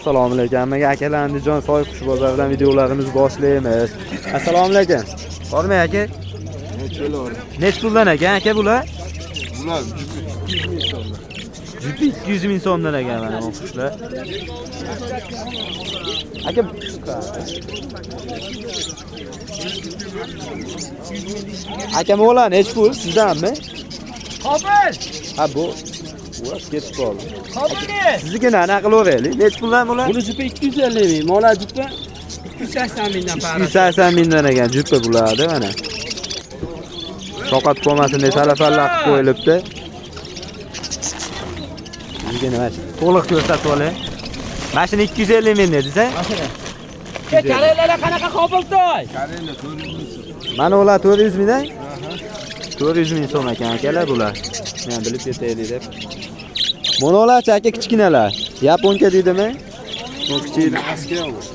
Assalomu alaykum. Akalar Andijon Soy qush bozoridan videolarimiz boshlaymiz. Assalomu alaykum. Bormi aka? Nech puldan aka bular? Bular 200 ming so'mdan ekan mana bu qushlar. Aka Aka mo'la nech pul sizdanmi? Qobil! Ha bu ketib qoldi. Qobil! Sizga nima qilaveraylik? Nech puldan bular? Buni jupa 250 ming, mola jupa 280 mingdan pari. 280 mingdan ekan jupa bulardi mana. Soqat qo'masini salafalla qilib qo'yilibdi. Sizga nima? To'liq ko'rsatib olay. Mashina 250 ming dedingiz-a? Karellalar qanaqa Qobiltoy? Karela 400 ming. Mana ular 400 mingdan? 400 ming so'm ekan akalar bular. Men bilib ketaylik deb. Monolarchi aka kichkinalar. Yaponka deydimi? Bu kichik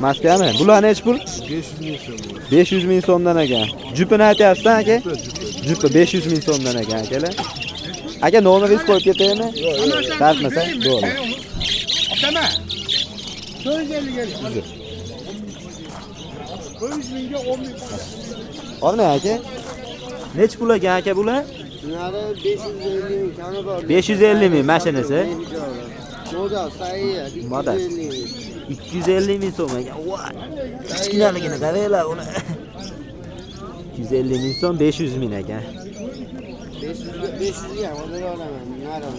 maskami? Bular nech pul? 500 ming so'm. 500 ming so'mdan ekan. Jupini aytyapsiz aka? Jupi 500 ming so'mdan ekan akalar. Aka nomeringizni qo'yib ketaymi? Tartmasa, bo'ldi. Otama. 450 ga. 400 mingga 10 ming. Olma aka. Nech pul ekan aka bular? Bunları 550 ming kami bor. 550 ming mashinasi. Model sayı Model. 250 ming. 250 ming so'm ekan. Voy. Kichkinaligini qaranglar uni. 250 ming so'm 500 ming ekan. 500 ga model olaman. Nari.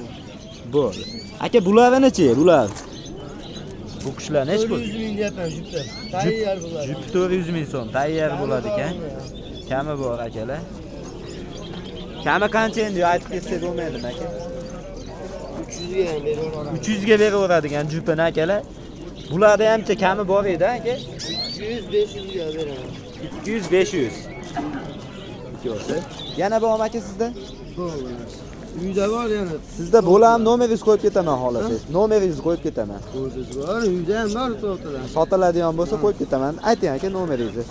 Bo'ldi. Aka bularni-chi? Bular. Bu qushlar nech pul? 400 ming deyapman jupa. Tayyor bular. Jup 400 ming so'm tayyor bo'ladi ekan. Kami bor akalar. Kami qancha endi aytib ketsak bo'lmaydimi aka? 300 ga ham beraman. 300 ga beraveradigan jupini akalar. Bularda hamcha kami bor edi aka. 200 500 ga beraman. 200 500. Ikkosi. Yana bormi aka sizda? Uyda bor yana. Sizda bo'lam nomeringizni qo'yib ketaman xohlasangiz. Nomeringizni qo'yib ketaman. O'ziz bor, uyda ham bor to'g'ridan. Sotiladigan bo'lsa qo'yib ketaman. Ayting aka nomeringizni.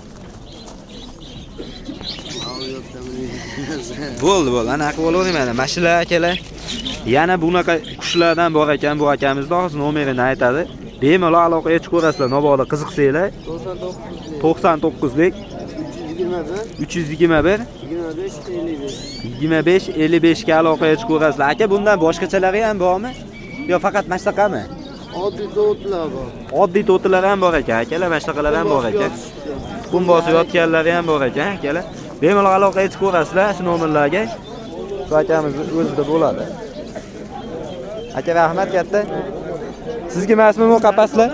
Bo'ldi, ana qilib olavering mana. Mashinalar akalar. Yana bunaqa qushlardan bor ekan bu akamizda hozir nomerini aytadi. Bemalol aloqaga chiqaverasizlar, nobog'da qiziqsanglar. 99 lik 321 25 55 ga aloqaga chiqaverasizlar. Aka bundan boshqachalari ham bormi? Yo faqat mashtaqami? Oddiy to'tlar bor. Oddiy to'tilar ham bor ekan, akalar, mashtaqalar ham bor ekan. Qum bosib yotganlari ham bor ekan, akalar. Bemalol aloqaga chiqaverasizlar shu nomerlarga. Shu akamiz o'zida bo'ladi. Aka rahmat katta. Sizga emasmi bu qapaslar?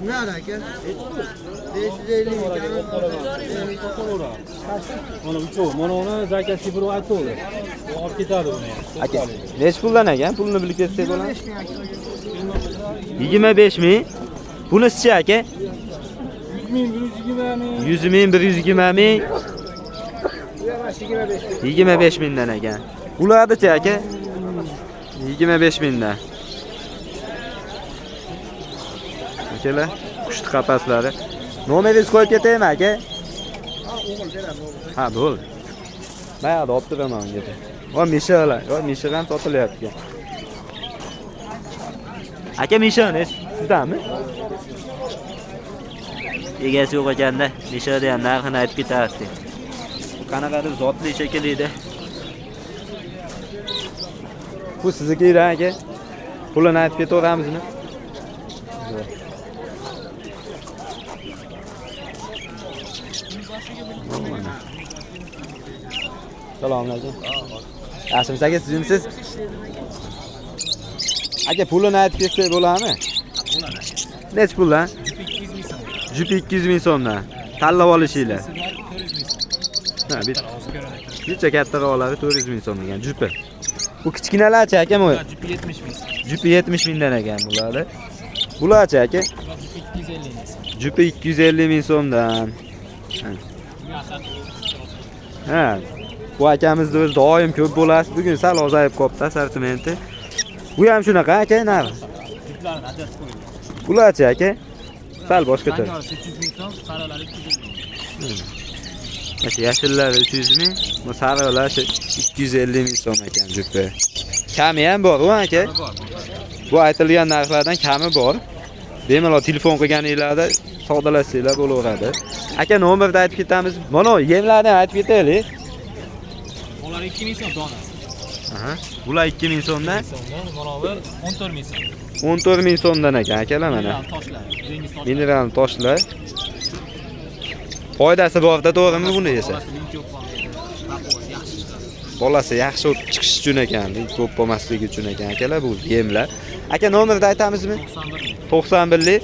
Nari aka? 550 ming kami bor. Mana uchoq, mana uni zakasiga bir aytdi. Olib ketadi uni. Aka, nech puldan ekan? Pulni bilib ketsak bo'ladi. 25 ming. Bunisi-chi aka? 100 ming, 120 ming. 25 mingdan ekan. Ularni-chi aka? 25 mingdan. Akalar, qushni qapaslari. Nomeringizni qo'yib ketaymi aka? Ha, bo'ldi. Mayda olib turaman unga. Va mishalar, misha ham sotilyapti. Aka mishani sizdanmi? Egasi yo'q ekanda, mishada ham narxini aytib ketarsiz. Bu qanaqadir zotli shekilli-da. Bu sizniki aka? Pulini aytib ketaveramizmi? Assalomu alaykum. Yaxshimisiz aka, sizmisiz? Aka pulini aytib ketsak bo'ladimi? Nech puldan? Jupi 200 ming so'mdan. Tanlab olishinglar. Ha, bitta kattaroq oladi 400 ming so'm ekan jupi. Bu kichkinalarchi aka bu? Jupi 70 ming. Jupi 70 mingdan ekan bularni. Bularchi aka? 250 ming. Jupi 250 ming so'mdan. Ha. Bu akamizni o'zi doim ko'p bo'lasiz. Bugun sal ozayib qopti assortimenti. Bu ham shunaqa aka, narx. Juplarini ajratib qo'ying. Bularchi aka? Sal boshqacha. 800 ming so'm, saralari 250 ming. Mana yashillar 300 ming, bu sariqlar 250 ming so'm ekan jupi. Kami ham bor, aka. Bu aytilgan narxlardan kami bor. bemalol telefon qilganinglarda savdolashsanglar bo'laveradi. Aka nomerni aytib ketamiz. Mana yemlarni aytib ketaylik. Ular 2000 so'm donasi. Aha. Bular 2000 so'mdan, So'mdan monover 14000 so'm. 14000 so'mdan ekan akalar mana. Toshlar, dengiz toshlar. Mineral toshlar. Foydasi borda, to'g'rimi buni yesa? Link yo'q bo'lmaydi. Baquvvat yaxshi chiqadi. Bolasi yaxshi chiqish uchun ekan, ko'p bo'lmasligi uchun ekan akalar bu yemlar. Aka nomerni aytamizmi? 91lik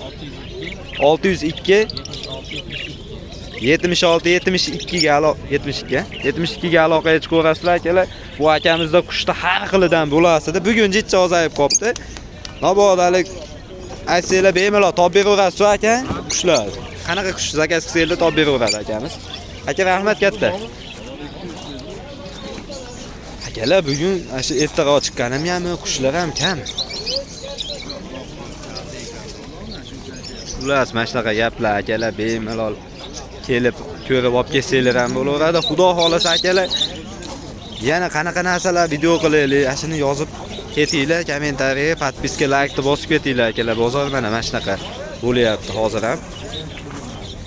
602 76 72 ga aloqa etib ko'rasizlar akalar. Bu akamizda qushda har xilidan bo'lasida. Bugun jicha ozayib qopti. Nabodalik aysanglar bemalol top beraverasiz aka. Qushlar. Qanaqa qush zakaz qilsanglar top beraveradi akamiz. Aka rahmat katta. Akalar bugun shu ertaroq chiqqanim hammi, qushlar ham kam. Xullas, mana shunaqa gaplar akalar bemalol kelib ko'rib olib kelsanglar ham bo'laveradi. Xudo xolasa akalar, yana qanaqa narsalar video qilaylik, shuni yozib ketinglar, kommentariyaga, podpiska, laykni bosib ketinglar akalar. Bozor mana shunaqa bo'lyapti hozir ham.